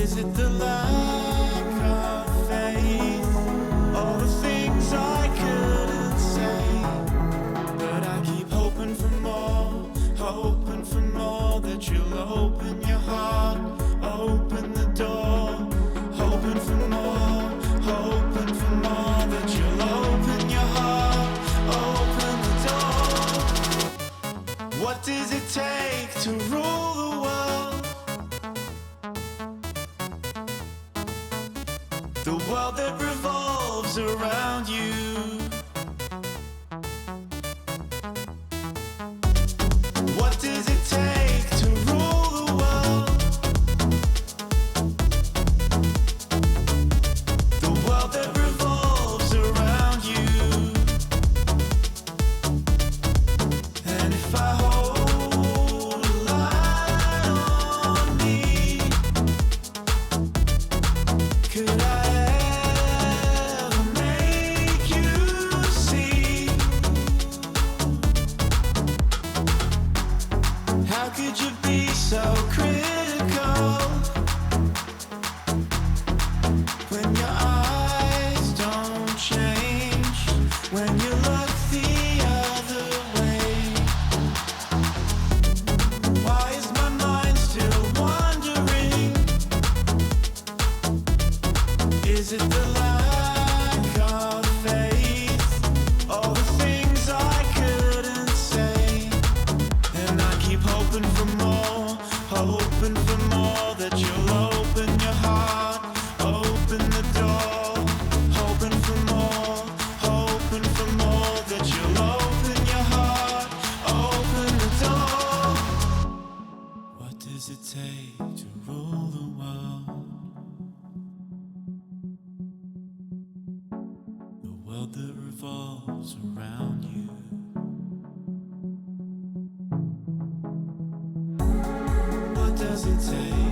Is it the lack of faith? All the things I couldn't say, but I keep hoping for more that you'll open your heart, open the door, hoping for more that you'll open your heart, open the door. What does it take to rule the world? The world that revolves around you. What does it take to rule the world? The world that revolves around you. And if I hold a light on me, could I ever make you see? How could you be so critical when your eyes don't change, when you look the other way? Why is my mind still wandering? Is it the lack of faith? All the things I couldn't say, and I keep hoping for more that you'll open your heart, open the door, hoping for more that you'll open your heart, open the door. What does it take to rule the world? The world that revolves around you. What does it take